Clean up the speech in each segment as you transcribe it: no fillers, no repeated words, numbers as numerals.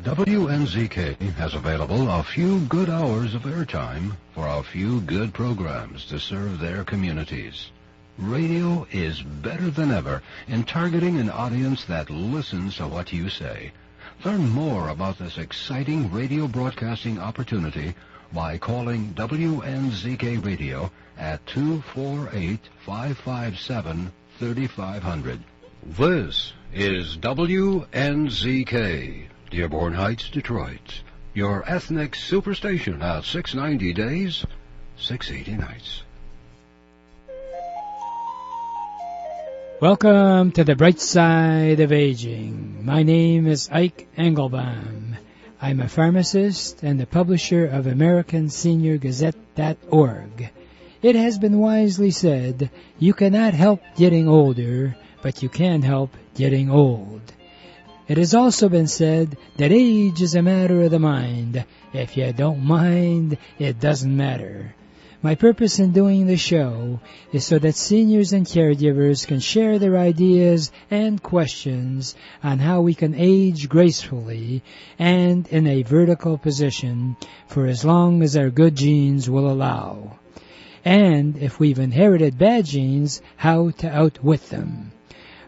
WNZK has available a few good hours of airtime for a few good programs to serve their communities. Radio is better than ever in targeting an audience that listens to what you say. Learn more about this exciting radio broadcasting opportunity by calling WNZK Radio at 248-557-3500. This is WNZK, Dearborn Heights, Detroit. Your ethnic superstation at 690 days, 680 nights. Welcome to the bright side of aging. My name is Ike Engelbaum. I'm a pharmacist and the publisher of AmericanSeniorGazette.org. It has been wisely said, you cannot help getting older, but you can help getting old. It has also been said that age is a matter of the mind. If you don't mind, it doesn't matter. My purpose in doing the show is so that seniors and caregivers can share their ideas and questions on how we can age gracefully and in a vertical position for as long as our good genes will allow. And if we've inherited bad genes, how to outwit them.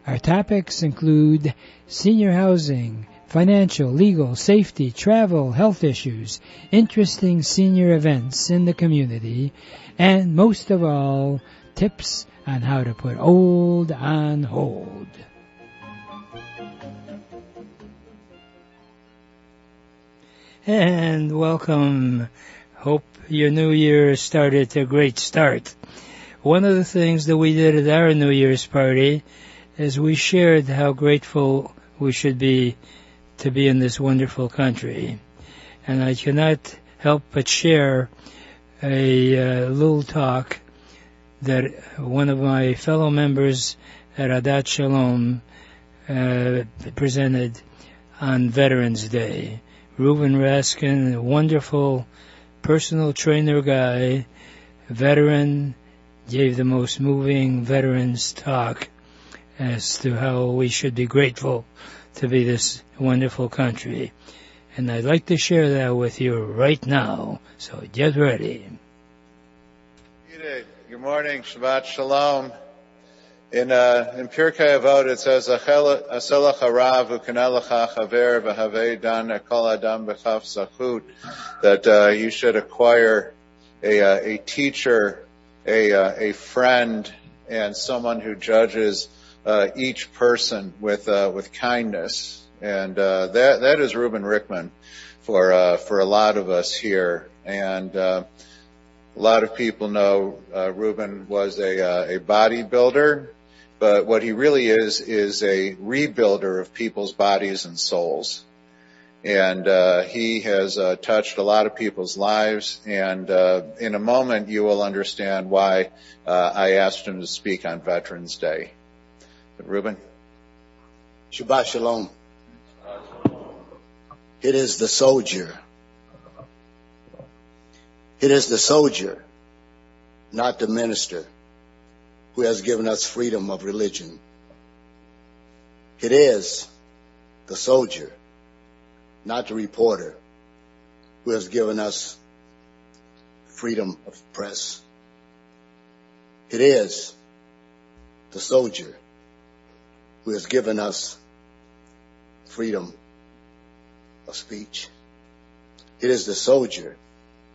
Our topics include senior housing, financial, legal, safety, travel, health issues, interesting senior events in the community, and most of all, tips on how to put old on hold. And welcome. Hope your new year started a great start. One of the things that we did at our New Year's party is we shared how grateful we should be to be in this wonderful country. And I cannot help but share a little talk that one of my fellow members at Adat Shalom presented on Veterans Day. Reuben, a wonderful personal trainer guy, veteran, gave the most moving veterans talk as to how we should be grateful to be this wonderful country. And I'd like to share that with you right now, so get ready. Good morning, Shabbat Shalom. In Pirkei Avot it says, Aselach harav u'kanelecha chaver v'havei dan kol adam b'chaf zachut, that you should acquire a teacher, a friend, and someone who judges each person with kindness, and that is Reuben Rickman for a lot of us here. And a lot of people know Reuben was a bodybuilder, but what he really is a rebuilder of people's bodies and souls. And he has touched a lot of people's lives, and in a moment you will understand why I asked him to speak on Veterans Day. Reuben? Shabbat Shalom. It is the soldier. It is the soldier, not the minister, who has given us freedom of religion. It is the soldier, not the reporter, who has given us freedom of press. It is the soldier who has given us freedom of speech. It is the soldier,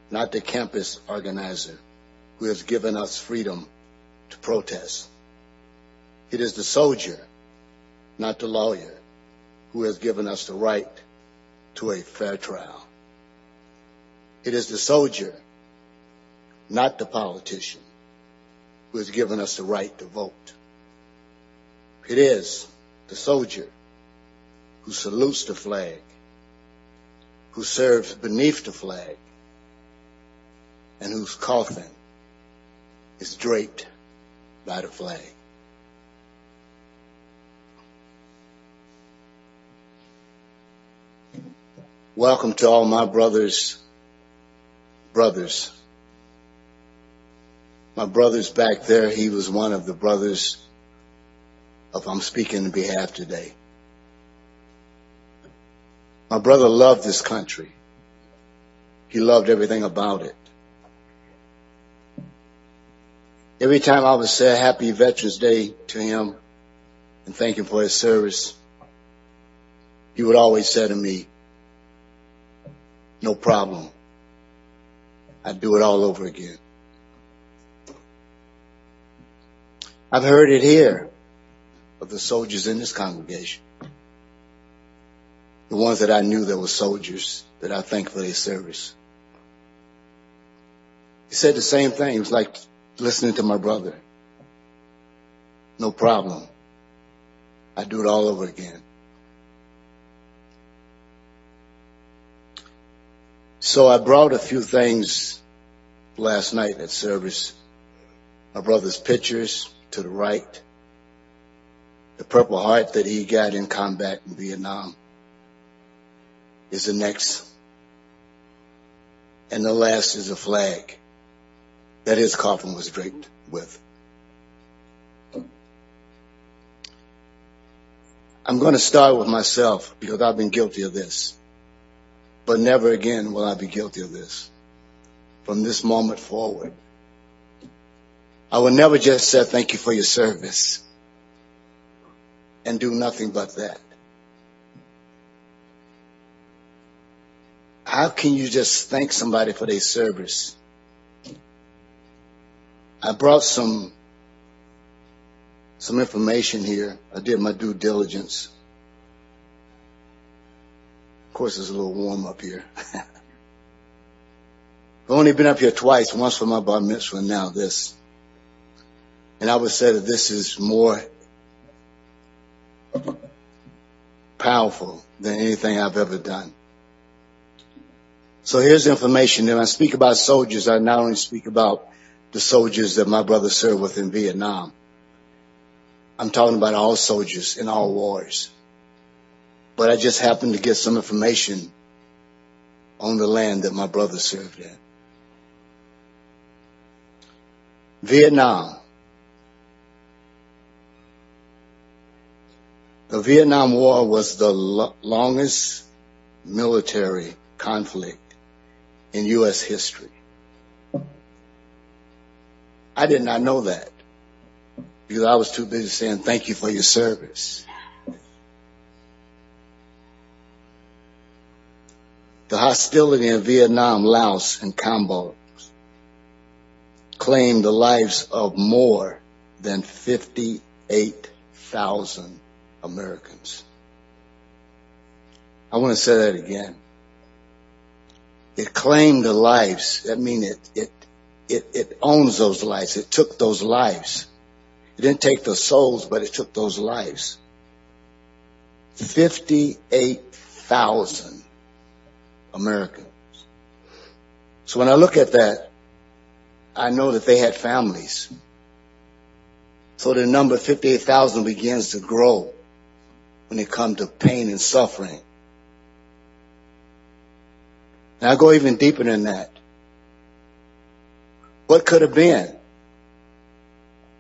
not the campus organizer, who has given us freedom to protest. It is the soldier, not the lawyer, who has given us the right to a fair trial. It is the soldier, not the politician, who has given us the right to vote. It is the soldier who salutes the flag, who serves beneath the flag, and whose coffin is draped by the flag. Welcome to all my brothers. My brother's back there. He was one of the brothers of I'm speaking on behalf today. My brother loved this country. He loved everything about it. Every time I would say Happy Veterans Day to him and thank him for his service, he would always say to me, no problem. I'd do it all over again. I've heard it here of the soldiers in this congregation. The ones that I knew that were soldiers, that I thank for their service. He said the same thing. It was like listening to my brother. No problem. I'd do it all over again. So I brought a few things last night at service. My brother's pictures to the right. The Purple Heart that he got in combat in Vietnam is the next. And the last is a flag that his coffin was draped with. I'm going to start with myself because I've been guilty of this. But never again will I be guilty of this. From this moment forward, I will never just say thank you for your service and do nothing but that. How can you just thank somebody for their service? I brought some information here. I did my due diligence. Of course, it's a little warm up here. I've only been up here twice, once for my bar mitzvah and now this. And I would say that this is more powerful than anything I've ever done. So here's information. When I speak about soldiers, I not only speak about the soldiers that my brother served with in Vietnam. I'm talking about all soldiers in all wars. But I just happened to get some information on the land that my brother served in. Vietnam. The Vietnam War was the longest military conflict in U.S. history. I did not know that because I was too busy saying thank you for your service. The hostility in Vietnam, Laos, and Cambodia claimed the lives of more than 58,000 Americans. I want to say that again. It claimed the lives. That means it owns those lives. It took those lives. It didn't take the souls, but it took those lives. 58,000 Americans. So when I look at that, I know that they had families. So the number 58,000 begins to grow when it comes to pain and suffering. And I go even deeper than that. What could have been?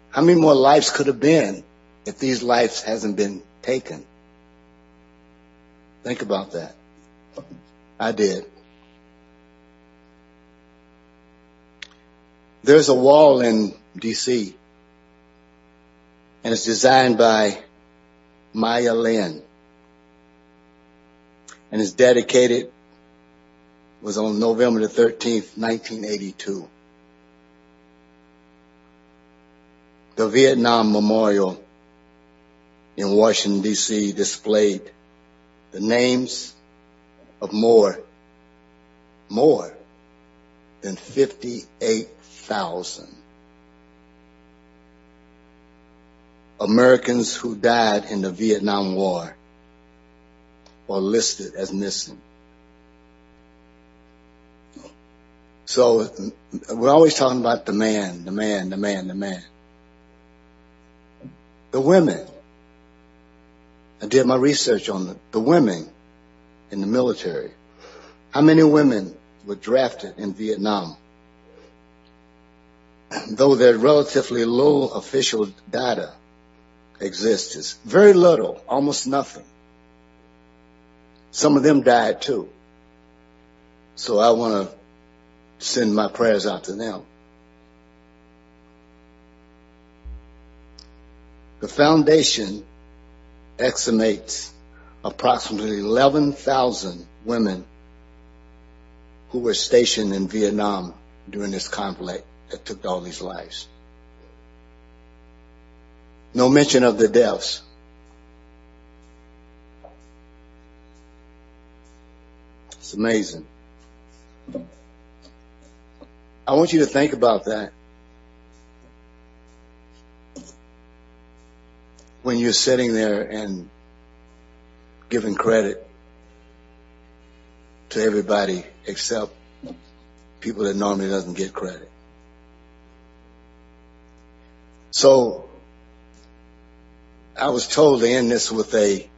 How many more lives could have been if these lives hasn't been taken? Think about that. I did. There's a wall in D.C. and it's designed by Maya Lin. And it's dedicated, was on November the 13th, 1982. The Vietnam Memorial in Washington, D.C. displayed the names of more than 58,000 Americans who died in the Vietnam War or listed as missing. So we're always talking about the man. The women. I did my research on the women in the military. How many women were drafted in Vietnam? Though there relatively low official data exists, very little, almost nothing. Some of them died too. So I want to send my prayers out to them. The foundation estimates approximately 11,000 women who were stationed in Vietnam during this conflict that took all these lives. No mention of the deaths. It's amazing. I want you to think about that when you're sitting there and giving credit to everybody except people that normally doesn't get credit. So I was told to end this with a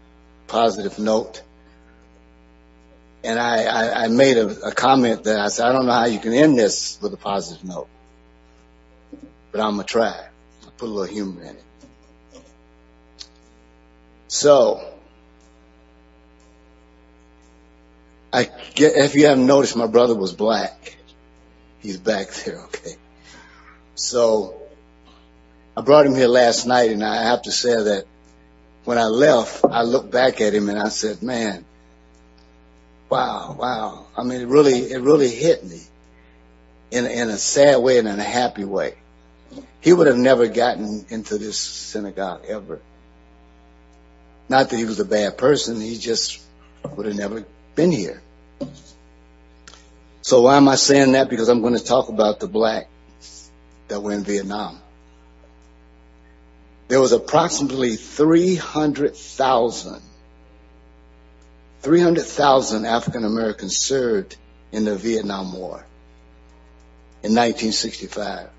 positive note. And I made a comment that I said, I don't know how you can end this with a positive note, but I'm going to try. I'll put a little humor in it. So, if you haven't noticed, my brother was black. He's back there, okay. So, I brought him here last night, and I have to say that when I left, I looked back at him and I said, man, wow. I mean, it really hit me in a sad way and in a happy way. He would have never gotten into this synagogue ever. Not that he was a bad person, he just would have never been here. So why am I saying that? Because I'm going to talk about the blacks that were in Vietnam. There was approximately 300,000 African Americans served in the Vietnam War in 1965.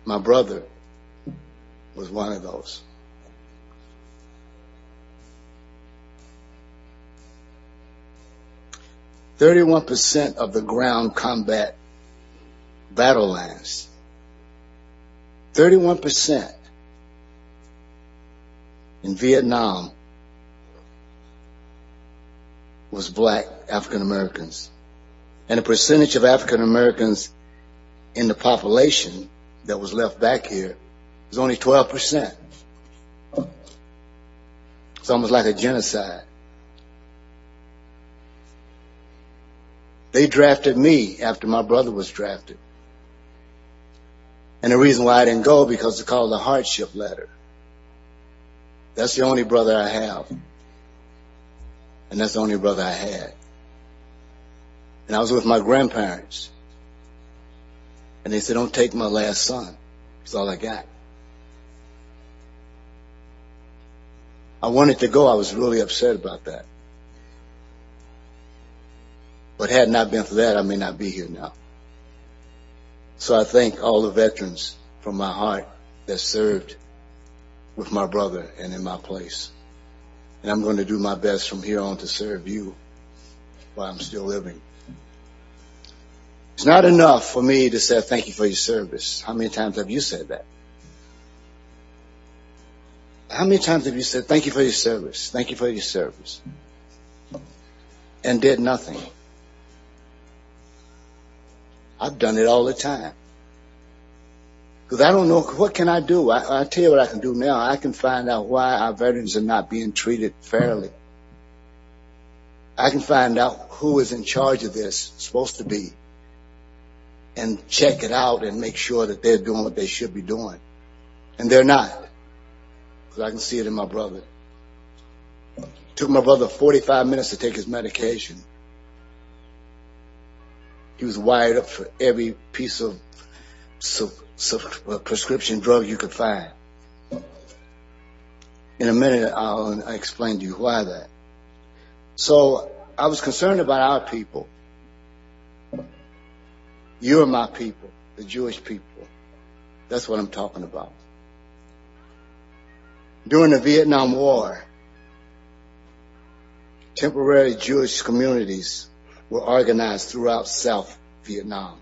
My brother was one of those. .31% of the ground combat battle lines, 31% in Vietnam was black African Americans. And the percentage of African Americans in the population that was left back here was only 12%. It's almost like a genocide. They drafted me after my brother was drafted. And the reason why I didn't go, because it's called a hardship letter. That's the only brother I have. And that's the only brother I had. And I was with my grandparents. And they said, don't take my last son. It's all I got. I wanted to go. I was really upset about that. But had it not been for that, I may not be here now. So I thank all the veterans from my heart that served with my brother and in my place. And I'm going to do my best from here on to serve you while I'm still living. It's not enough for me to say thank you for your service. How many times have you said that? How many times have you said thank you for your service? Thank you for your service. And did nothing? I've done it all the time. Because I don't know, what can I do? I tell you what I can do now. I can find out why our veterans are not being treated fairly. I can find out who is in charge of this, supposed to be, and check it out and make sure that they're doing what they should be doing. And they're not. Because I can see it in my brother. It took my brother 45 minutes to take his medication. He was wired up for every piece of prescription drug you could find. In a minute, I'll explain to you why that. So I was concerned about our people. You're my people, the Jewish people. That's what I'm talking about. During the Vietnam War, temporary Jewish communities were organized throughout South Vietnam,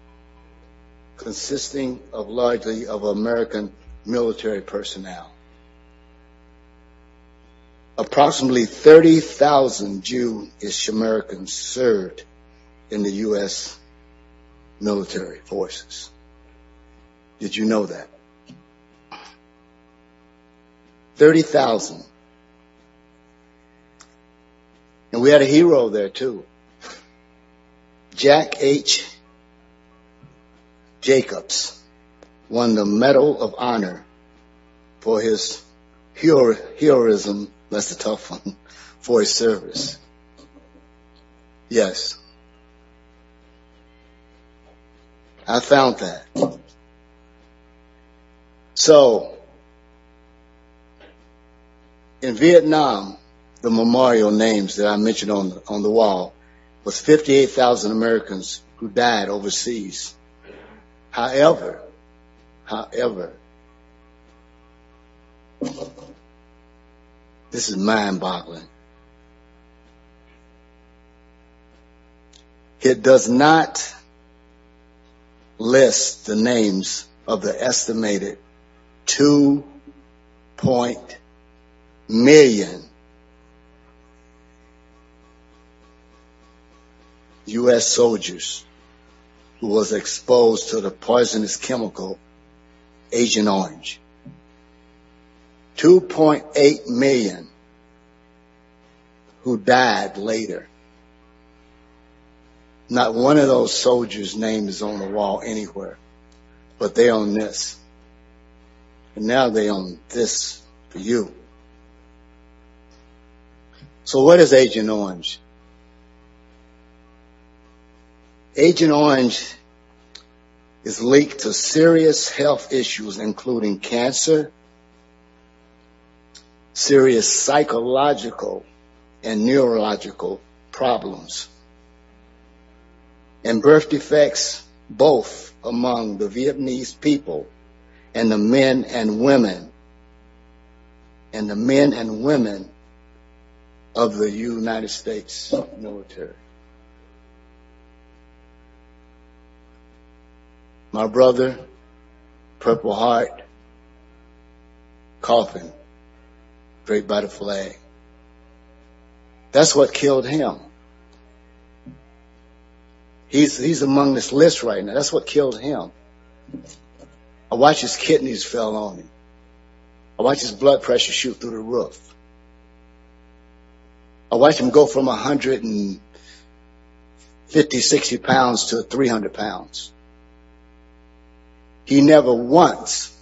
consisting of largely of American military personnel. approximately 30,000 Jewish Americans served in the U.S. military forces. Did you know that? 30,000. And we had a hero there too. Jack H. Jacobs won the Medal of Honor for his heroism, that's a tough one, for his service. Yes. I found that. So, in Vietnam, the memorial names that I mentioned on the wall was 58,000 Americans who died overseas. However, this is mind-boggling. It does not list the names of the estimated 2 million U.S. soldiers who was exposed to the poisonous chemical Agent Orange. 2.8 million who died later. Not one of those soldiers' name is on the wall anywhere, but they own this. And now they own this for you. So what is Agent Orange? Agent Orange is linked to serious health issues, including cancer, serious psychological and neurological problems, and birth defects both among the Vietnamese people and the men and women of the United States military. My brother, Purple Heart, coffin, draped by the flag. That's what killed him. He's among this list right now. That's what killed him. I watched his kidneys fell on him. I watched his blood pressure shoot through the roof. I watched him go from 150, 60 pounds to 300 pounds. He never once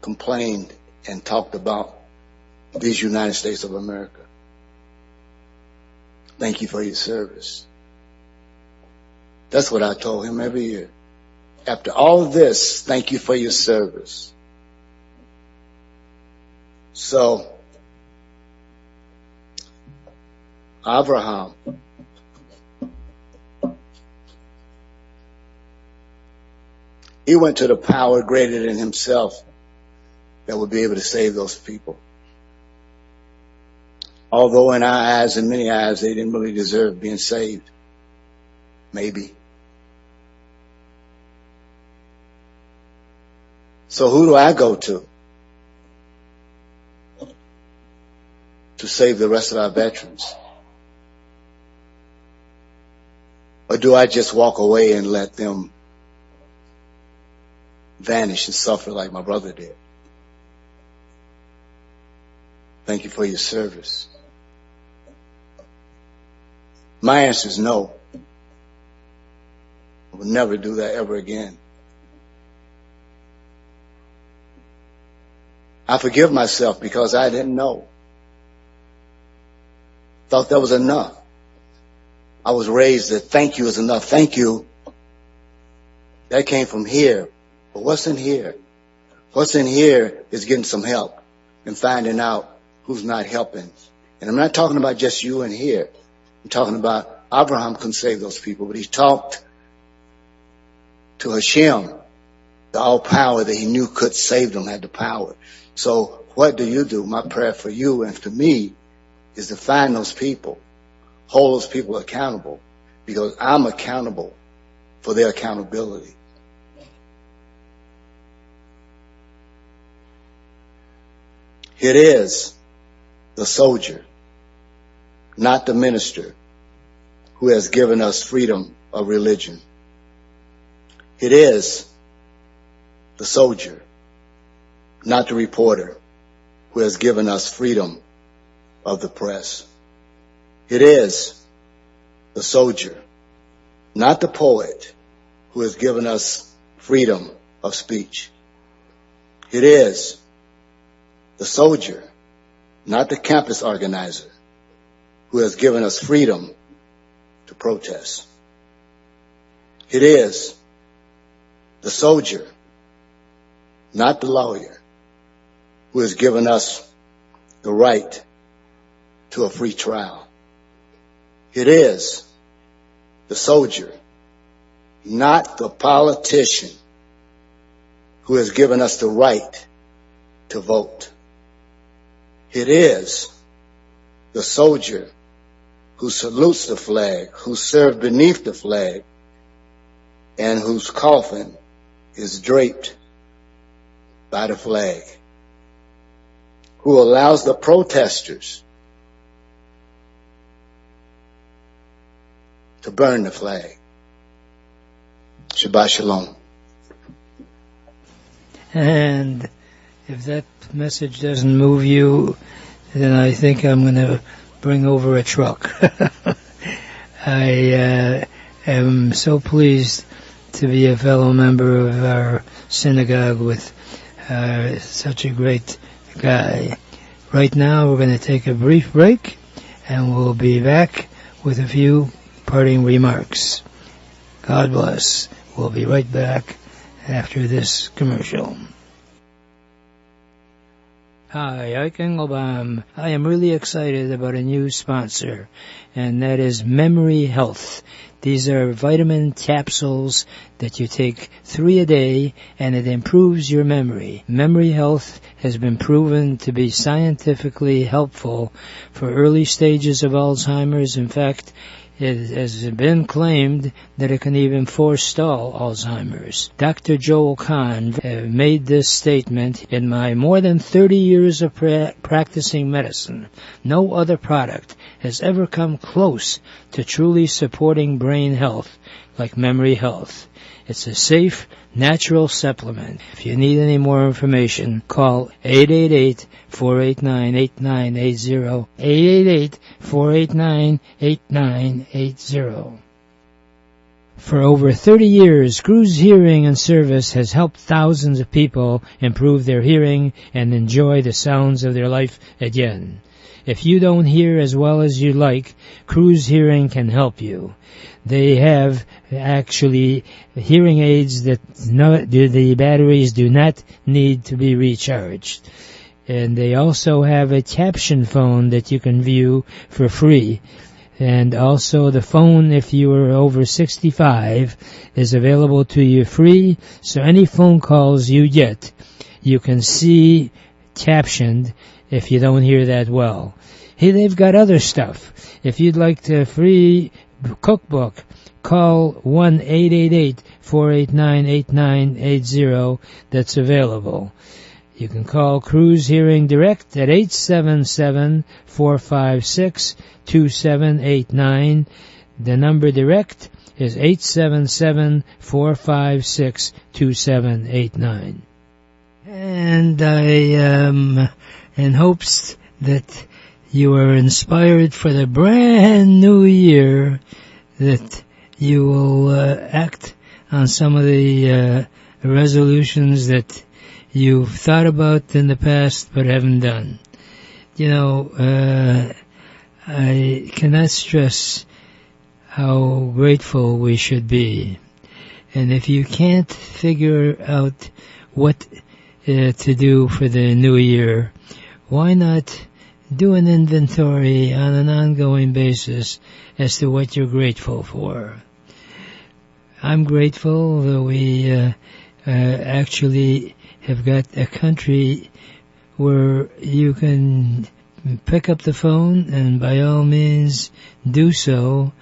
complained and talked about these United States of America. Thank you for your service. That's what I told him every year. After all of this, thank you for your service. So, Abraham, he went to the power greater than himself that would be able to save those people. Although in our eyes and many eyes, they didn't really deserve being saved. Maybe. So who do I go to save the rest of our veterans? Or do I just walk away and let them vanish and suffer like my brother did? Thank you for your service. My answer is no. I will never do that ever again. I forgive myself because I didn't know. Thought that was enough. I was raised that thank you is enough. Thank you. That came from here. But what's in here? What's in here is getting some help and finding out who's not helping. And I'm not talking about just you in here. I'm talking about Abraham couldn't save those people, but he talked to Hashem, the all power that he knew could save them, had the power. So what do? My prayer for you and for me is to find those people, hold those people accountable, because I'm accountable for their accountability. It is the soldier, not the minister, who has given us freedom of religion. It is the soldier, not the reporter, who has given us freedom of the press. It is the soldier, not the poet, who has given us freedom of speech. It is the soldier, not the campus organizer, who has given us freedom to protest. It is the soldier, not the lawyer, who has given us the right to a free trial. It is the soldier, not the politician, who has given us the right to vote. It is the soldier who salutes the flag, who served beneath the flag, and whose coffin is draped by the flag, who allows the protesters to burn the flag. Shabbat Shalom. And if that message doesn't move you, then I think I'm going to bring over a truck. I am so pleased to be a fellow member of our synagogue with such a great guy. Right now we're going to take a brief break and we'll be back with a few parting remarks. God bless. We'll be right back after this commercial. Hi, Ike Engelbaum. I am really excited about a new sponsor, and that is Memory Health. These are vitamin capsules that you take 3 a day, and it improves your memory. Memory Health has been proven to be scientifically helpful for early stages of Alzheimer's. In fact, it has been claimed that it can even forestall Alzheimer's. Dr. Joel Kahn made this statement: in my more than 30 years of practicing medicine, no other product has ever come close to truly supporting brain health like Memory Health. It's a safe, natural supplement. If you need any more information, call 888-489-8980, 888-489-8980. For over 30 years, Cruz Hearing and Service has helped thousands of people improve their hearing and enjoy the sounds of their life again. If you don't hear as well as you like, Cruz Hearing can help you. They have actually hearing aids that the batteries do not need to be recharged. And they also have a caption phone that you can view for free. And also the phone, if you are over 65, is available to you free. So any phone calls you get, you can see captioned if you don't hear that well. Hey, they've got other stuff. If you'd like the free cookbook, call 1-888-489-8980. That's available. You can call Cruz Hearing direct at 877-456-2789. The number direct is 877-456-2789. And I am in hopes that you are inspired for the brand new year, that you will act on some of the resolutions that you've thought about in the past but haven't done. You know, I cannot stress how grateful we should be. And if you can't figure out what to do for the new year, why not do an inventory on an ongoing basis as to what you're grateful for? I'm grateful that we actually have got a country where you can pick up the phone and by all means do so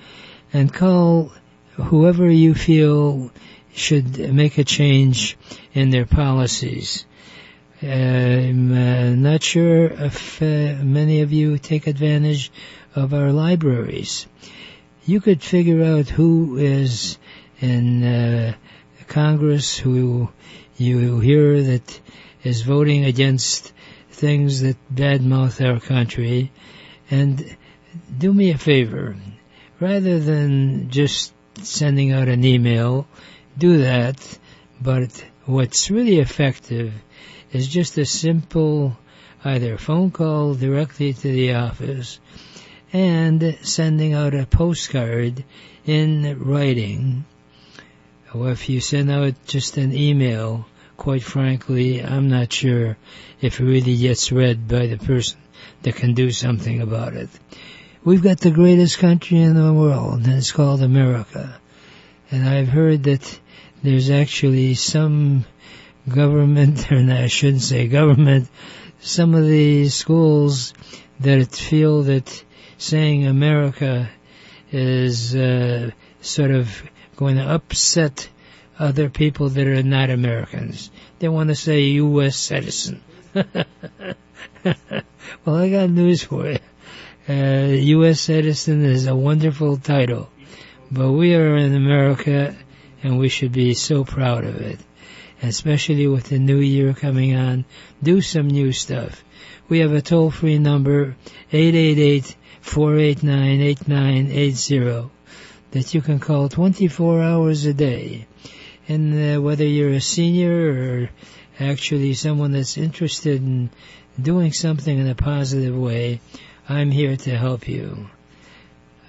and call whoever you feel should make a change in their policies. I'm not sure if many of you take advantage of our libraries. You could figure out who is in Congress, who you hear that is voting against things that badmouth our country, and do me a favor. Rather than just sending out an email, do that, but what's really effective is just a simple either phone call directly to the office and sending out a postcard in writing. Or if you send out just an email, quite frankly, I'm not sure if it really gets read by the person that can do something about it. We've got the greatest country in the world, and it's called America. And I've heard that there's actually some government, or I shouldn't say government, some of the schools that feel that saying America is sort of going to upset other people that are not Americans. They want to say U.S. citizen. Well, I got news for you. U.S. citizen is a wonderful title, but we are in America, and we should be so proud of it. Especially with the new year coming on, do some new stuff. We have a toll-free number, 888-489-8980, that you can call 24 hours a day. And whether you're a senior or actually someone that's interested in doing something in a positive way, I'm here to help you.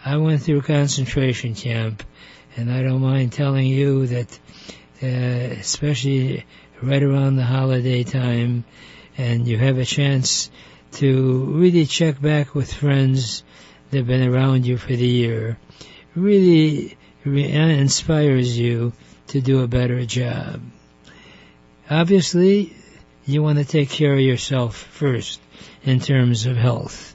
I went through concentration camp, and I don't mind telling you that especially right around the holiday time, and you have a chance to really check back with friends that have been around you for the year, really inspires you to do a better job. Obviously, you want to take care of yourself first in terms of health.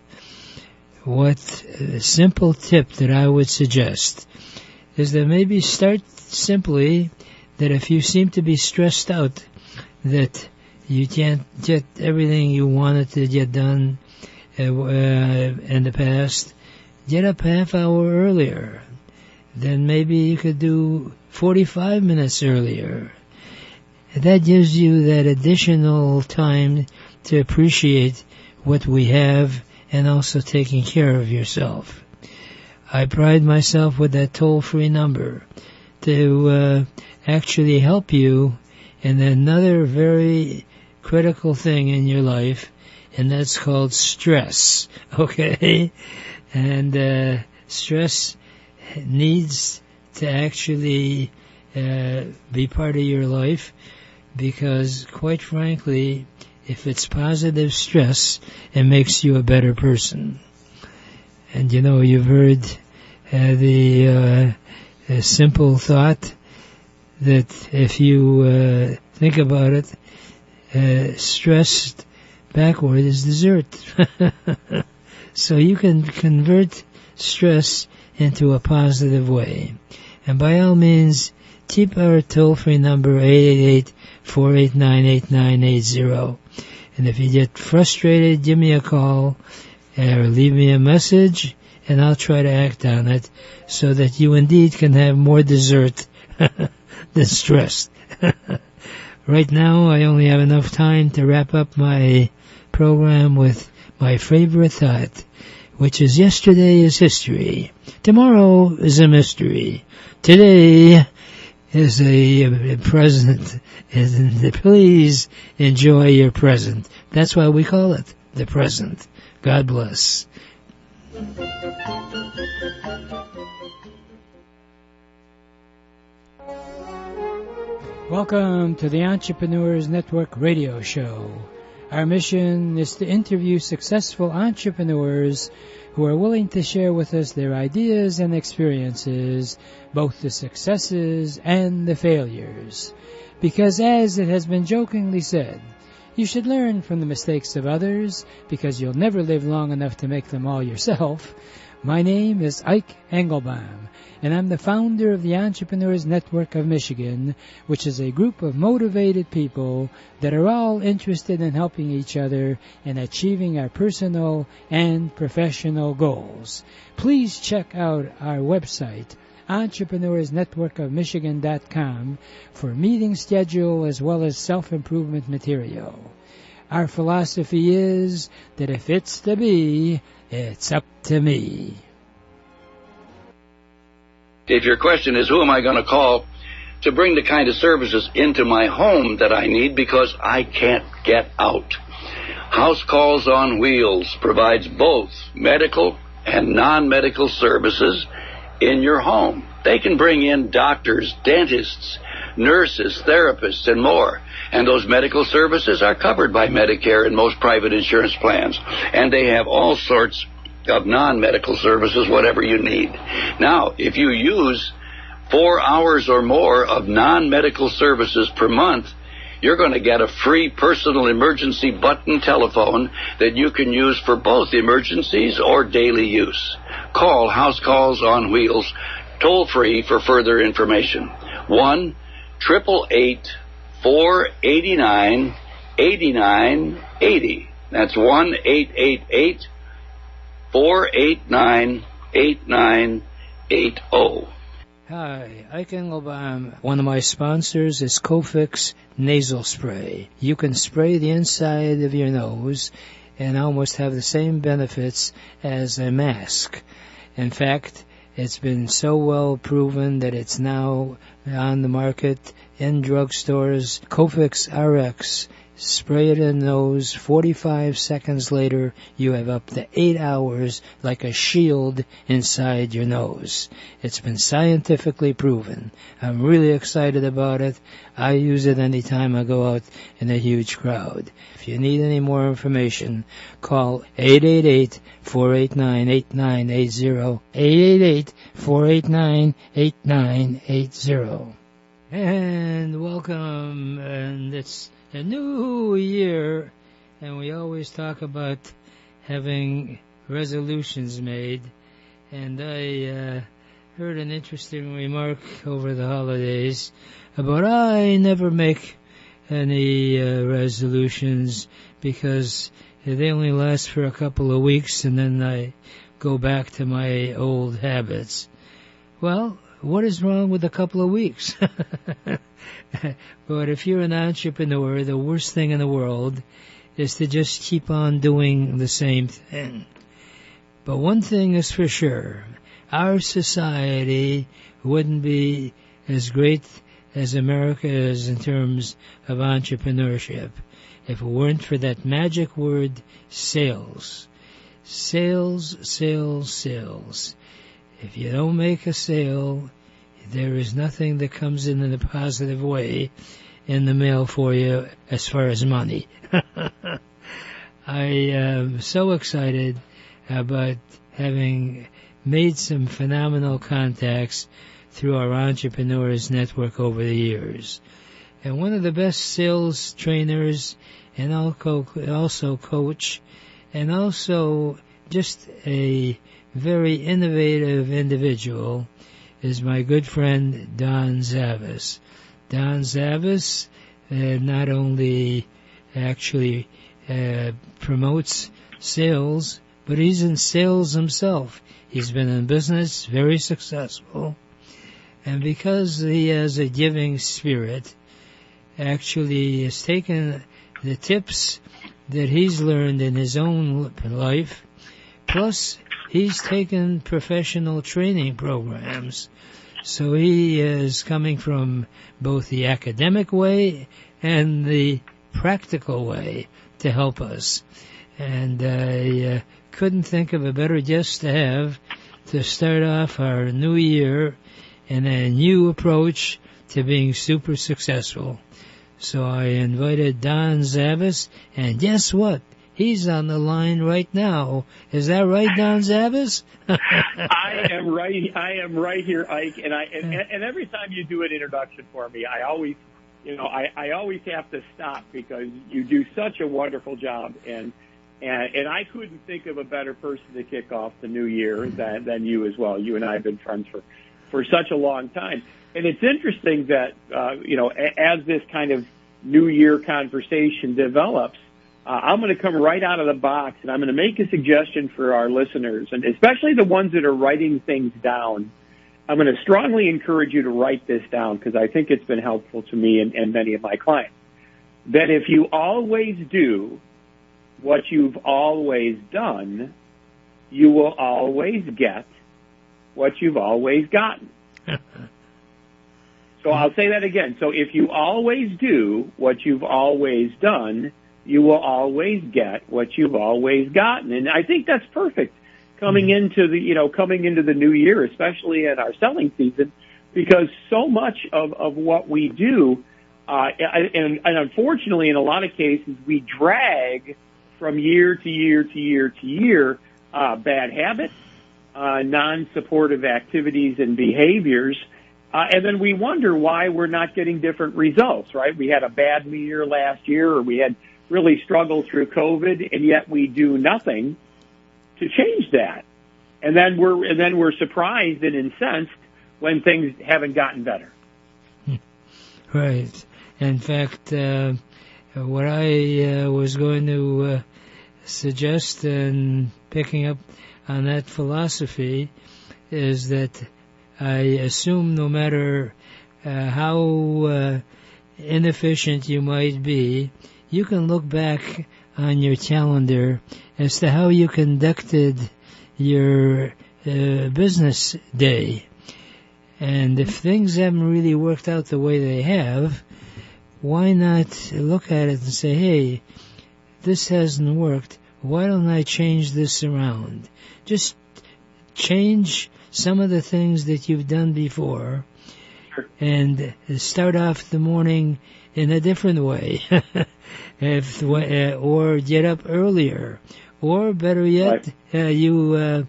What a simple tip that I would suggest is that maybe start simply that if you seem to be stressed out, that you can't get everything you wanted to get done in the past, get up half hour earlier. Then maybe you could do 45 minutes earlier. That gives you that additional time to appreciate what we have and also taking care of yourself. I pride myself with that toll-free number to actually help you in another very critical thing in your life, and that's called stress, okay? And stress needs to actually be part of your life, because quite frankly, if it's positive stress, it makes you a better person. And you know, you've heard the simple thought that if you think about it, stressed backward is dessert. So you can convert stress into a positive way. And by all means, keep our toll-free number 888-489-8980. And if you get frustrated, give me a call or leave me a message, and I'll try to act on it so that you indeed can have more dessert than stress. Right now, I only have enough time to wrap up my program with my favorite thought, which is yesterday is history. Tomorrow is a mystery. Today is a present. And please enjoy your present. That's why we call it the present. God bless. Welcome to the Entrepreneurs Network radio show. Our mission is to interview successful entrepreneurs who are willing to share with us their ideas and experiences, both the successes and the failures. Because as it has been jokingly said, you should learn from the mistakes of others, because you'll never live long enough to make them all yourself. My name is Ike Engelbaum, and I'm the founder of the Entrepreneurs Network of Michigan, which is a group of motivated people that are all interested in helping each other and achieving our personal and professional goals. Please check out our website, EntrepreneursNetworkofMichigan.com, for meeting schedule as well as self-improvement material. Our philosophy is that if it's to be, it's up to me. If your question is, who am I going to call to bring the kind of services into my home that I need because I can't get out? House Calls on Wheels provides both medical and non-medical services in your home. They can bring in doctors, dentists, nurses, therapists, and more. And those medical services are covered by Medicare and most private insurance plans. And they have all sorts of non-medical services, whatever you need. Now, if you use 4 hours or more of non-medical services per month, you're going to get a free personal emergency button telephone that you can use for both emergencies or daily use. Call House Calls on Wheels toll-free for further information. 1-888-489-8980. That's 1-888-489-8980. Hi, Ike Engelbaum. One of my sponsors is Cofix Nasal Spray. You can spray the inside of your nose and almost have the same benefits as a mask. In fact, it's been so well proven that it's now on the market in drugstores. Cofix RX. Spray it in the nose. 45 seconds later, you have up to 8 hours like a shield inside your nose. It's been scientifically proven. I'm really excited about it. I use it anytime I go out in a huge crowd. If you need any more information, call 888-489-8980. 888-489-8980. And welcome, and it's a new year, and we always talk about having resolutions made, and I heard an interesting remark over the holidays about I never make any resolutions because they only last for a couple of weeks and then I go back to my old habits. Well, what is wrong with a couple of weeks? But if you're an entrepreneur, the worst thing in the world is to just keep on doing the same thing. But one thing is for sure, our society wouldn't be as great as America is in terms of entrepreneurship if it weren't for that magic word, sales. Sales, sales, sales. If you don't make a sale, there is nothing that comes in a positive way in the mail for you as far as money. I am so excited about having made some phenomenal contacts through our Entrepreneurs Network over the years. And one of the best sales trainers and also coach and also just a very innovative individual is my good friend Don Zavis. Don Zavis not only actually promotes sales, but he's in sales himself. He's been in business, very successful, and because he has a giving spirit, actually has taken the tips that he's learned in his own life, plus he's taken professional training programs. So he is coming from both the academic way and the practical way to help us. And I couldn't think of a better guest to have to start off our new year in a new approach to being super successful. So I invited Don Zavis, and guess what? He's on the line right now. Is that right, Don Zavis? I am right here, Ike. And every time you do an introduction for me, I always have to stop because you do such a wonderful job. And And I couldn't think of a better person to kick off the new year than you as well. You and I have been friends for such a long time. And it's interesting that, as this kind of New Year conversation develops, I'm going to come right out of the box, and I'm going to make a suggestion for our listeners, and especially the ones that are writing things down. I'm going to strongly encourage you to write this down because I think it's been helpful to me and many of my clients. That if you always do what you've always done, you will always get what you've always gotten. So I'll say that again. So if you always do what you've always done, you will always get what you've always gotten. And I think that's perfect coming into the new year, especially in our selling season, because so much of what we do, and unfortunately in a lot of cases, we drag from year to year to year to year, bad habits, non-supportive activities and behaviors, and then we wonder why we're not getting different results, right? We had a bad year last year, or we had really struggled through COVID, and yet we do nothing to change that. And then we're surprised and incensed when things haven't gotten better. Right. In fact, what I was going to suggest in picking up on that philosophy is that I assume no matter how inefficient you might be, you can look back on your calendar as to how you conducted your business day. And if things haven't really worked out the way they have, why not look at it and say, hey, this hasn't worked. Why don't I change this around? Just change some of the things that you've done before and start off the morning in a different way. Or get up earlier. Or better yet, you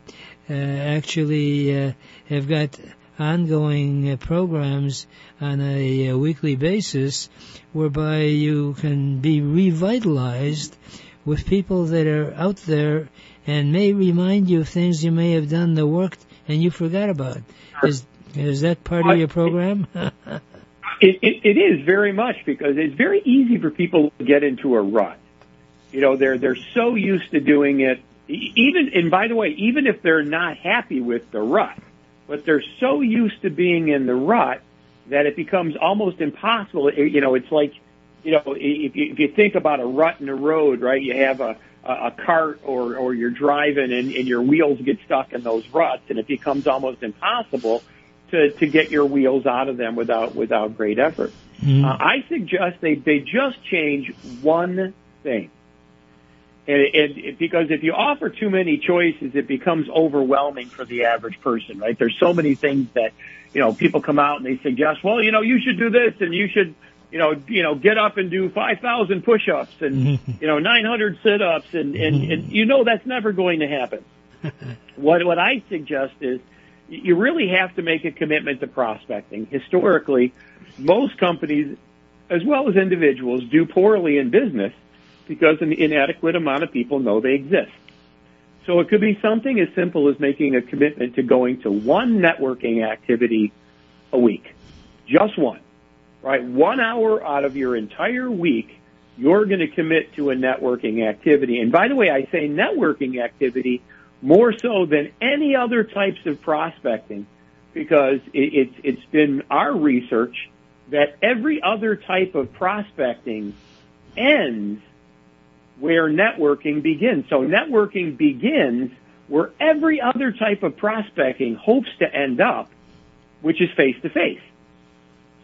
actually have got ongoing programs on a weekly basis whereby you can be revitalized with people that are out there and may remind you of things you may have done that worked and you forgot about. Is that part of your program? It is very much, because it's very easy for people to get into a rut. You know, they're so used to doing it, and by the way, even if they're not happy with the rut, but they're so used to being in the rut that it becomes almost impossible. You know, it's like, you know, if you think about a rut in the road, right? You have a cart or you're driving and your wheels get stuck in those ruts, and it becomes almost impossible to get your wheels out of them without great effort. Mm-hmm. I suggest they just change one thing. And because if you offer too many choices, it becomes overwhelming for the average person, right? There's so many things that, you know, people come out and they suggest, well, you know, you should do this and you should, you know, get up and do 5,000 push-ups and, you know, 900 sit-ups and you know, that's never going to happen. What I suggest is you really have to make a commitment to prospecting. Historically, most companies, as well as individuals, do poorly in business because an inadequate amount of people know they exist. So it could be something as simple as making a commitment to going to one networking activity a week. Just one, right? 1 hour out of your entire week, you're going to commit to a networking activity. And by the way, I say networking activity more so than any other types of prospecting, because it's been our research that every other type of prospecting ends where networking begins. So networking begins where every other type of prospecting hopes to end up, which is face-to-face.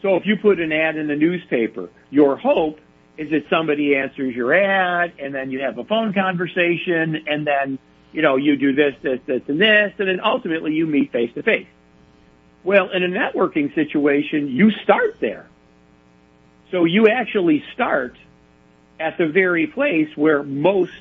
So if you put an ad in the newspaper, your hope is that somebody answers your ad, and then you have a phone conversation, and then, you know, you do this, and this, and then ultimately you meet face-to-face. Well, in a networking situation, you start there. So you actually start at the very place where most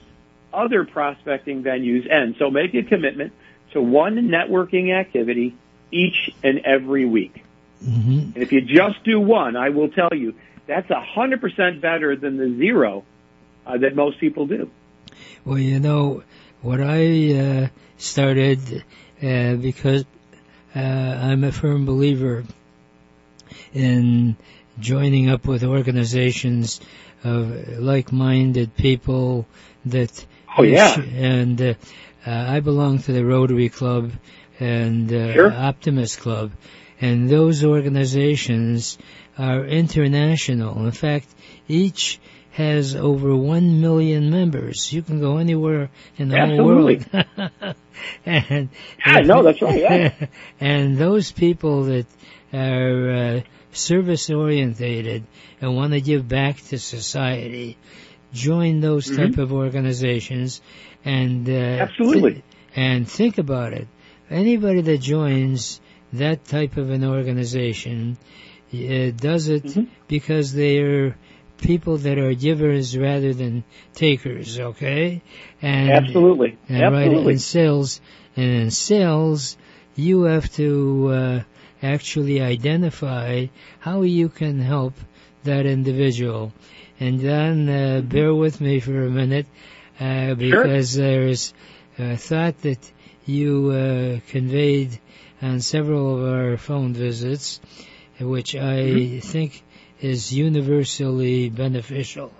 other prospecting venues end. So make a commitment to one networking activity each and every week. Mm-hmm. And if you just do one, I will tell you, that's 100% better than the zero that most people do. Well, you know, what I started, because I'm a firm believer in joining up with organizations of like-minded people that... Oh, yeah. And I belong to the Rotary Club and Sure. Optimist Club, and those organizations are international. In fact, each has over 1 million members. You can go anywhere in the Absolutely. whole world. and No, that's right, yeah. And those people that are service-orientated and want to give back to society join those type of organizations, and Absolutely. And think about it. Anybody that joins that type of an organization does it because they're people that are givers rather than takers. Okay, and Absolutely. and Absolutely. right, in sales, you have to actually identify how you can help that individual. And Don, bear with me for a minute, because there's a thought that you conveyed on several of our phone visits, which I think is universally beneficial.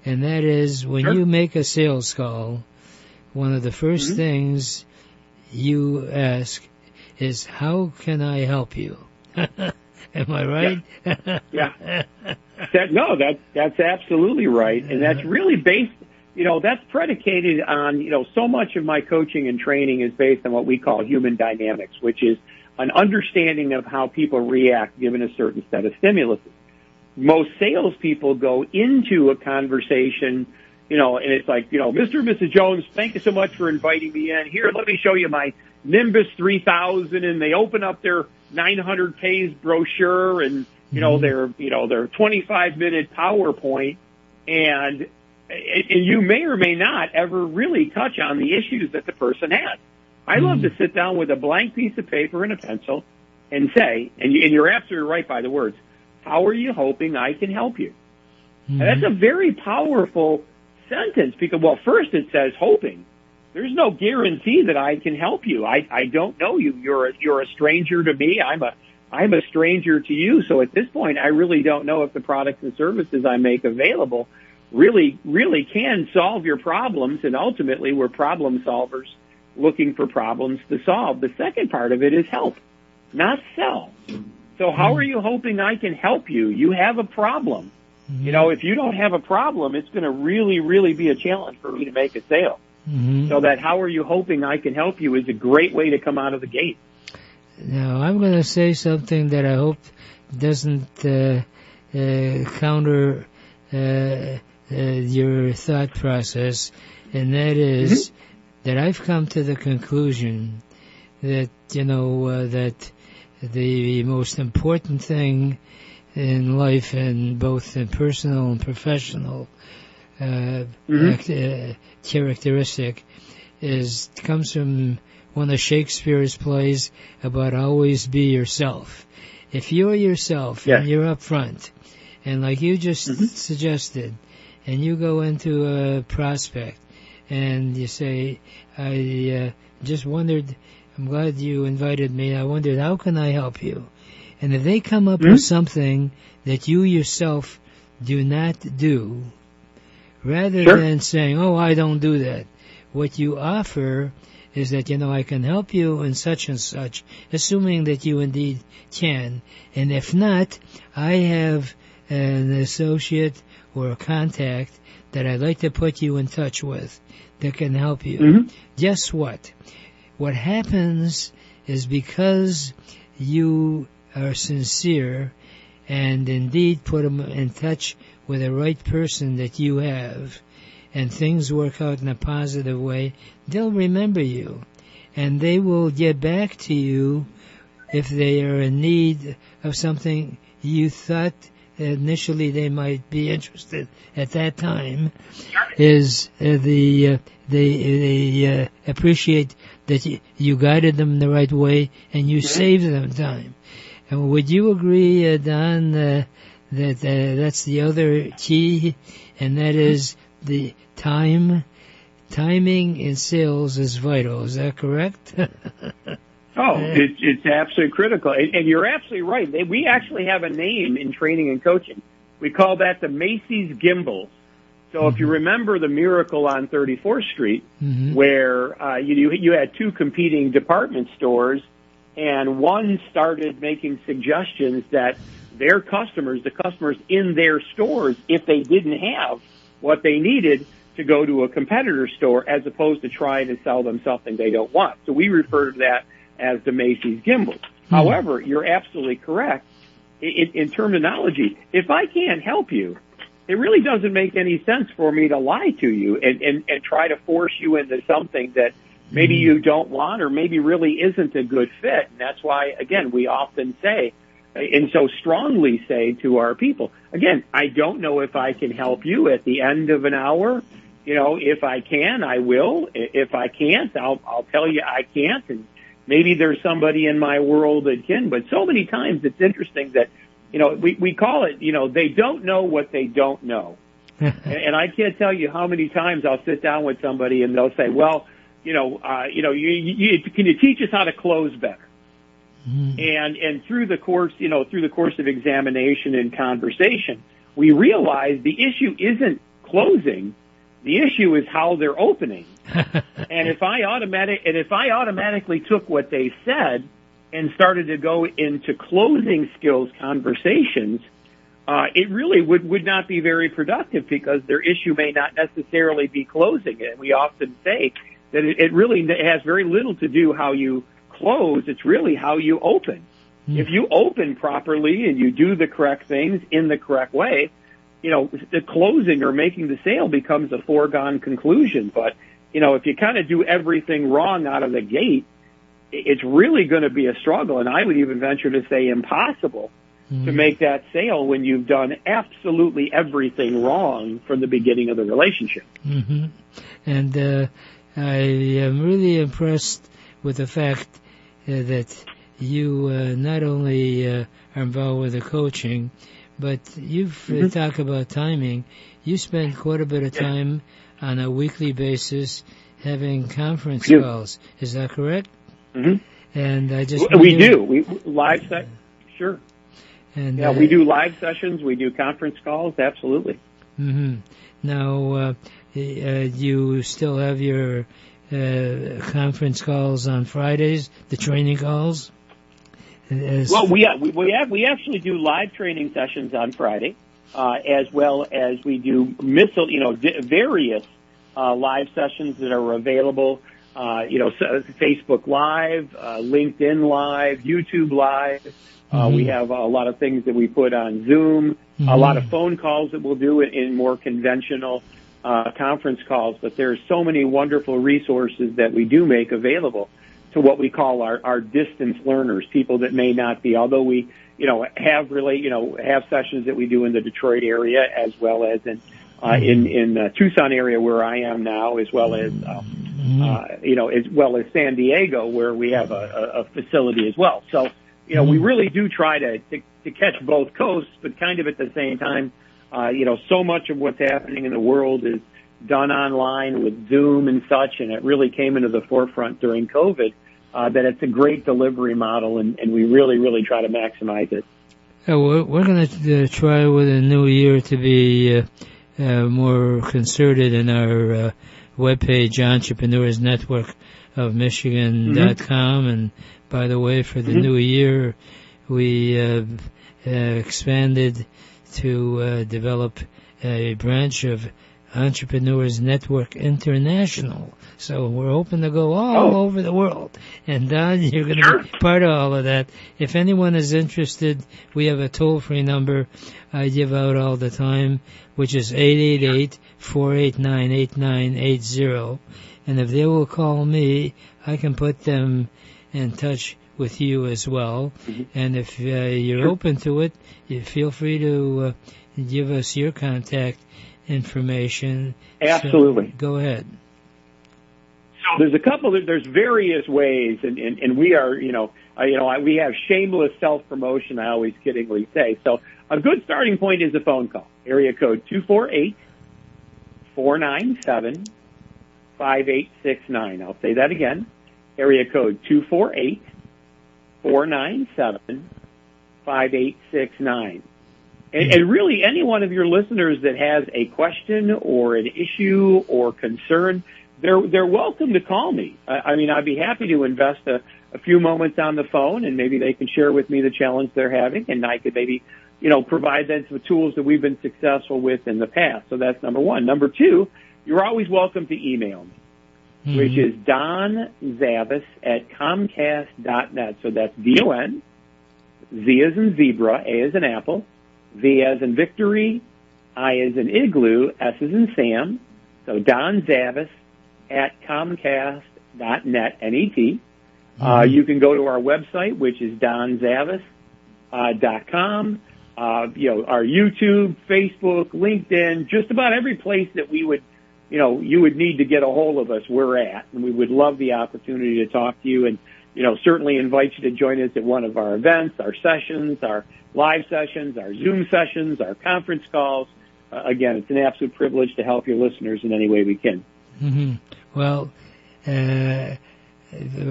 And that is, when you make a sales call, one of the first things you ask is, how can I help you? Am I right? Yeah. That's absolutely right. And that's really based, that's predicated on, so much of my coaching and training is based on what we call human dynamics, which is an understanding of how people react given a certain set of stimulus. Most salespeople go into a conversation, and it's like, Mr. and Mrs. Jones, thank you so much for inviting me in. Here, let me show you my Nimbus 3000, and they open up their 900 brochure and their 25-minute PowerPoint, and you may or may not ever really touch on the issues that the person has. I love to sit down with a blank piece of paper and a pencil and say, and you're absolutely right by the words, how are you hoping I can help you? And that's a very powerful sentence because, well, first it says hoping. There's no guarantee that I can help you. I don't know you. You're a stranger to me. I'm a stranger to you. So at this point, I really don't know if the products and services I make available really can solve your problems. And ultimately, we're problem solvers looking for problems to solve. The second part of it is help, not sell. So how are you hoping I can help you? You have a problem. If you don't have a problem, it's going to really be a challenge for me to make a sale. So that how are you hoping I can help you is a great way to come out of the gate. Now, I'm going to say something that I hope doesn't counter your thought process, and that is that I've come to the conclusion that, that the most important thing in life, and both in personal and professional characteristic, comes from one of Shakespeare's plays about always be yourself. If you're yourself and you're up front, and like you just suggested, and you go into a prospect and you say, I just wondered, I'm glad you invited me, I wondered, how can I help you? And if they come up with something that you yourself do not do, rather than saying, oh, I don't do that, what you offer is that, I can help you in such and such, assuming that you indeed can. And if not, I have an associate or a contact that I'd like to put you in touch with that can help you. Guess what? What happens is, because you are sincere and indeed put them in touch with the right person that you have, and things work out in a positive way, they'll remember you, and they will get back to you if they are in need of something you thought initially they might be interested at that time. Is they appreciate that you guided them the right way and you saved them time. And would you agree, Don, that that's the other key, and that is the time? timing in sales is vital. Is that correct? It's absolutely critical. And you're absolutely right. We actually have a name in training and coaching. We call that the Macy's Gimbals. So if you remember the miracle on 34th Street, where you had two competing department stores, and one started making suggestions that their customers, the customers in their stores, if they didn't have what they needed, to go to a competitor store as opposed to trying to sell them something they don't want. So we refer to that as the Macy's Gimbals. However, you're absolutely correct in terminology. If I can't help you, it really doesn't make any sense for me to lie to you and try to force you into something that maybe you don't want or maybe really isn't a good fit. And that's why, again, we often say, and so strongly say to our people, again, I don't know if I can help you at the end of an hour. If I can, I will. If I can't, I'll tell you I can't. And maybe there's somebody in my world that can. But so many times it's interesting that, we call it, they don't know what they don't know. And I can't tell you how many times I'll sit down with somebody and they'll say, well, can you teach us how to close better? And through the course of examination and conversation, we realize the issue isn't closing. The issue is how they're opening. And if I automatically took what they said and started to go into closing skills conversations, it really would not be very productive because their issue may not necessarily be closing it. And we often say that it really has very little to do how you close. It's really how you open. If you open properly and you do the correct things in the correct way, the closing or making the sale becomes a foregone conclusion. But, if you kind of do everything wrong out of the gate, it's really going to be a struggle. And I would even venture to say impossible to make that sale when you've done absolutely everything wrong from the beginning of the relationship. And I am really impressed with the fact that you not only are involved with the coaching, but you've talked about timing. You spend quite a bit of time on a weekly basis having conference calls. Is that correct? And I just we do. We live sure. And we do live sessions. We do conference calls. Absolutely. Now, you still have your conference calls on Fridays, the training calls? Well, we actually do live training sessions on Friday, as well as we do various live sessions that are available. Facebook Live, LinkedIn Live, YouTube Live. We have a lot of things that we put on Zoom, a lot of phone calls that we'll do in more conventional conference calls. But there's so many wonderful resources that we do make available to what we call our distance learners, people that may not be, although we, have sessions that we do in the Detroit area as well as in Tucson area where I am now, as well as, as well as San Diego where we have a facility as well. So, we really do try to catch both coasts, but kind of at the same time, so much of what's happening in the world is done online with Zoom and such, and it really came into the forefront during COVID, that it's a great delivery model, and we really, really try to maximize it. We're going to try with the new year to be more concerted in our webpage, Entrepreneurs Network of Michigan.com, and by the way, for the new year, we expanded to develop a branch of Entrepreneurs Network International. So we're hoping to go all over the world. And Don, you're going to be part of all of that. If anyone is interested, we have a toll-free number I give out all the time, which is 888-489-8980. And if they will call me, I can put them in touch with you as well. And if you're open to it, you feel free to give us your contact information. Absolutely. So go ahead. So there's various ways, and we are, we have shameless self-promotion, I always kiddingly say. So a good starting point is a phone call. Area code 5869. I'll say that again. Area code 248-497-5869. And really, any one of your listeners that has a question or an issue or concern, they're welcome to call me. I mean, I'd be happy to invest a few moments on the phone, and maybe they can share with me the challenge they're having, and I could maybe, provide them some tools that we've been successful with in the past. So that's number one. Number two, you're always welcome to email me, which is Don Zavis at Comcast.net. So that's DON, Z as in zebra, A as in apple, V as in victory, I as in igloo, S as in Sam. So Don Zavis at Comcast.net, N-E-T. You can go to our website, which is donzavis.com. Our YouTube, Facebook, LinkedIn, just about every place that we would, you would need to get a hold of us, we're at. And we would love the opportunity to talk to you and, certainly invite you to join us at one of our events, our sessions, our live sessions, our Zoom sessions, our conference calls. Again, it's an absolute privilege to help your listeners in any way we can. Mm-hmm. Well,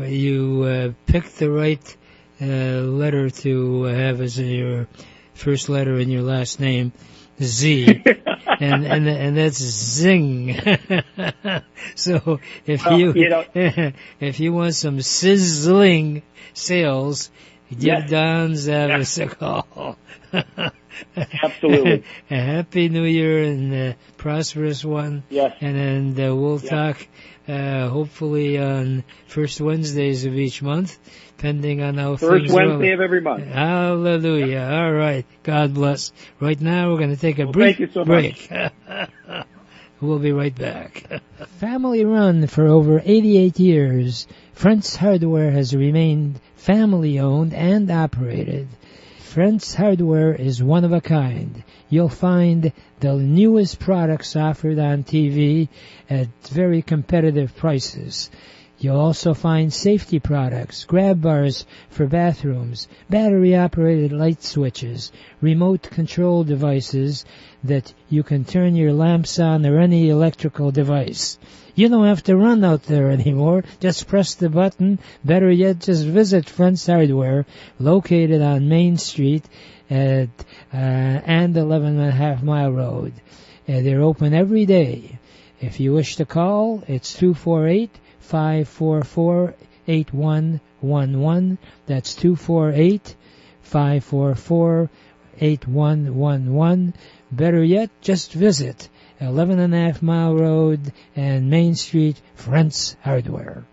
you picked the right letter to have as your first letter in your last name, Z, and that's zing. So if you want some sizzling sales, give Don Zavis a call. Absolutely. A happy New Year and a prosperous one. Yes. And then we'll talk hopefully on first Wednesdays of each month, pending on how first things Wednesday of every month. Hallelujah. Yep. All right. God bless. Right now we're going to take a brief thank you so break. We'll be right back. Family run for over 88 years, Frantz Hardware has remained family owned and operated. Frantz Hardware is one of a kind. You'll find the newest products offered on TV at very competitive prices. You'll also find safety products, grab bars for bathrooms, battery-operated light switches, remote control devices that you can turn your lamps on or any electrical device. You don't have to run out there anymore. Just press the button. Better yet, just visit Frantz Hardware, located on Main Street and 11.5 Mile Road. They're open every day. If you wish to call, it's 248-544-8111. That's 248-544-8111. Better yet, just visit 11.5 Mile Road and Main Street, Frantz Hardware.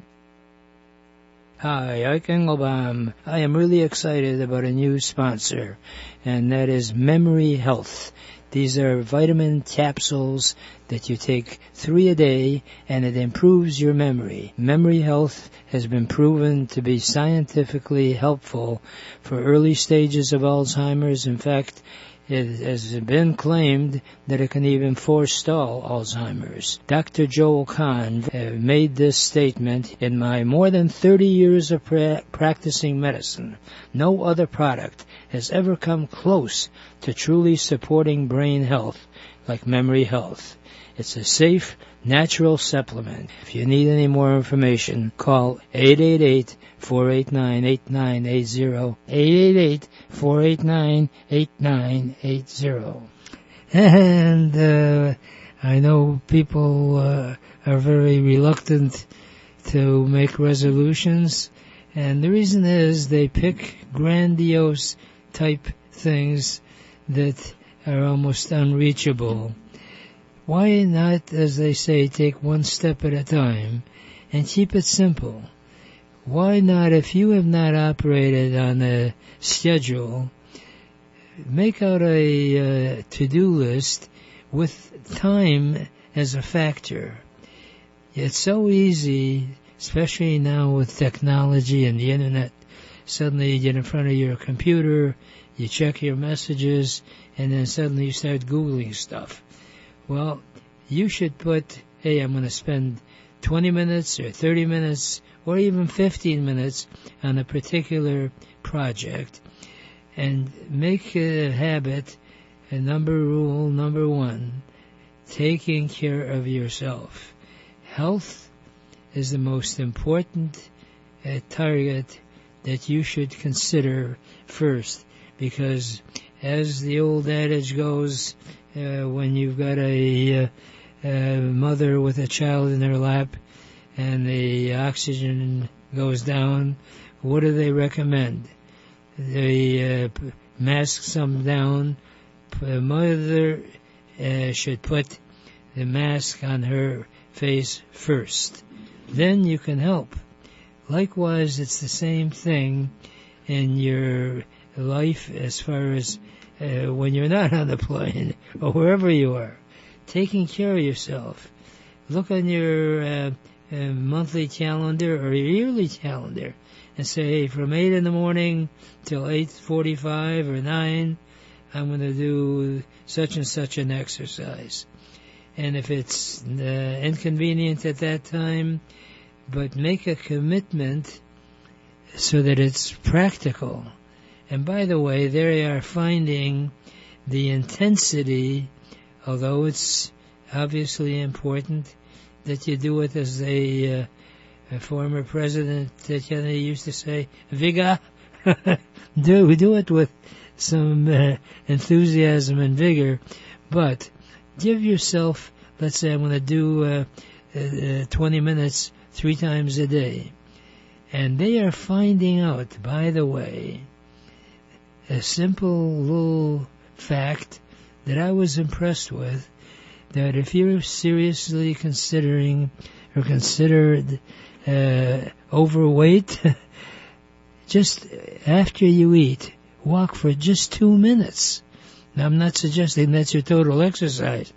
Hi, Ike Engelbaum. I am really excited about a new sponsor, and that is Memory Health. These are vitamin capsules that you take 3 a day, and it improves your memory. Memory Health has been proven to be scientifically helpful for early stages of Alzheimer's. In fact, it has been claimed that it can even forestall Alzheimer's. Dr. Joel Kahn made this statement: in my more than 30 years of practicing medicine, no other product has ever come close to truly supporting brain health like Memory Health. It's a safe, natural supplement. If you need any more information, call 888-489-8980, 888-489-8980. And I know people are very reluctant to make resolutions, and the reason is they pick grandiose type things that are almost unreachable. Why not, as they say, take one step at a time and keep it simple? Why not, if you have not operated on a schedule, make out a to-do list with time as a factor. It's so easy, especially now with technology and the internet. Suddenly you get in front of your computer, you check your messages, and then suddenly you start Googling stuff. Well, you should put, hey, I'm going to spend 20 minutes or 30 minutes or even 15 minutes on a particular project, and make a habit, rule number one, taking care of yourself. health is the most important target that you should consider first, because as the old adage goes, when you've got a mother with a child in her lap and the oxygen goes down, what do they recommend? They mask some down. The mother should put the mask on her face first. Then you can help. Likewise, it's the same thing in your life as far as when you're not on the plane or wherever you are. Taking care of yourself. Look on your monthly calendar or your yearly calendar and say, from 8 in the morning till 8:45 or 9, I'm going to do such and such an exercise. And if it's inconvenient at that time, but make a commitment so that it's practical. And by the way, they are finding the intensity, although it's obviously important that you do it as a former President Kennedy used to say, vigor. do it with some enthusiasm and vigor, but give yourself, let's say I'm going to do 20 minutes 3 times a day. And they are finding out, by the way, a simple little fact that I was impressed with, that if you're seriously considering or considered overweight, just after you eat, walk for just 2 minutes. Now, I'm not suggesting that's your total exercise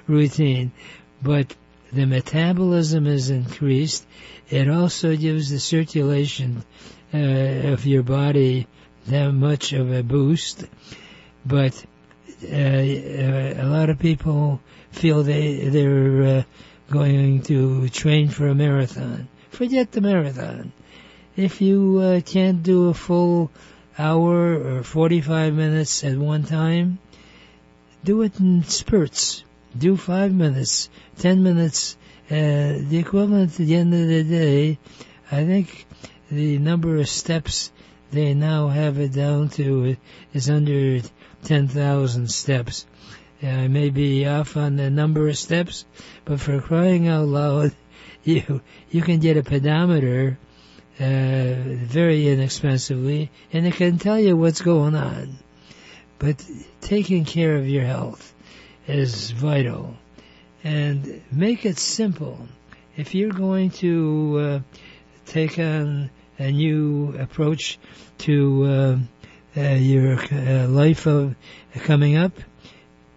routine, but the metabolism is increased. It also gives the circulation of your body that much of a boost. But a lot of people feel they're going to train for a marathon. Forget the marathon. If you can't do a full hour or 45 minutes at one time, do it in spurts. Do 5 minutes, 10 minutes. The equivalent at the end of the day, I think the number of steps they now have it down to is under 10,000 steps. I may be off on the number of steps, but for crying out loud, you can get a pedometer very inexpensively, and it can tell you what's going on. But taking care of your health is vital. And make it simple. If you're going to take on a new approach to your life of coming up,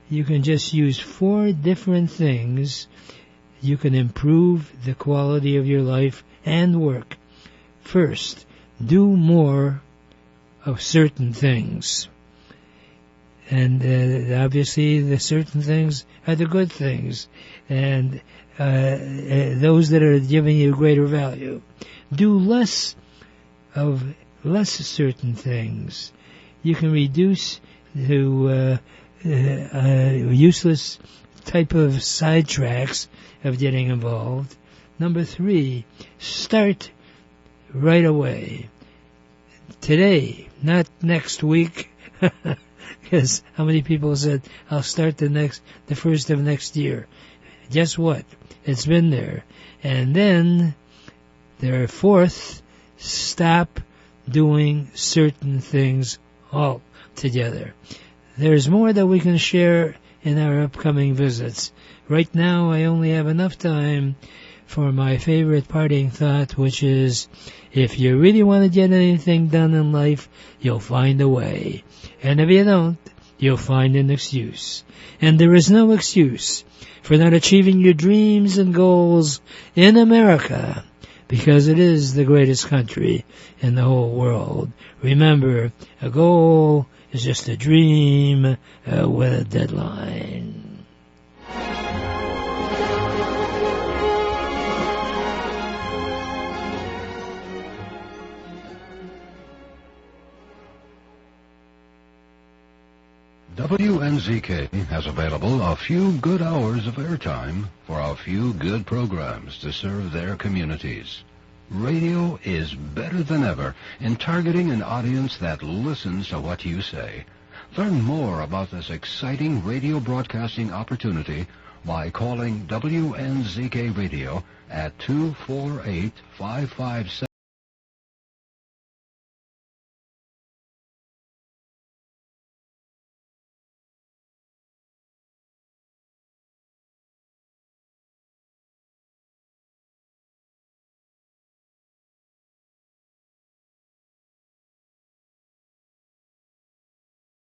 you can just use 4 different things. You can improve the quality of your life and work. First, do more of certain things. And obviously the certain things are the good things, and those that are giving you greater value. Do less of less certain things. You can reduce to useless type of sidetracks of getting involved. Number 3, start right away. Today, not next week. Because how many people said, I'll start the first of next year. Guess what? It's been there. And then, there are 4th, stop doing certain things altogether. There's more that we can share in our upcoming visits. Right now, I only have enough time for my favorite parting thought, which is, if you really want to get anything done in life, you'll find a way. And if you don't, you'll find an excuse. And there is no excuse for not achieving your dreams and goals in America, because it is the greatest country in the whole world. Remember, a goal is just a dream with a deadline. WNZK has available a few good hours of airtime for a few good programs to serve their communities. Radio is better than ever in targeting an audience that listens to what you say. Learn more about this exciting radio broadcasting opportunity by calling WNZK Radio at 248-557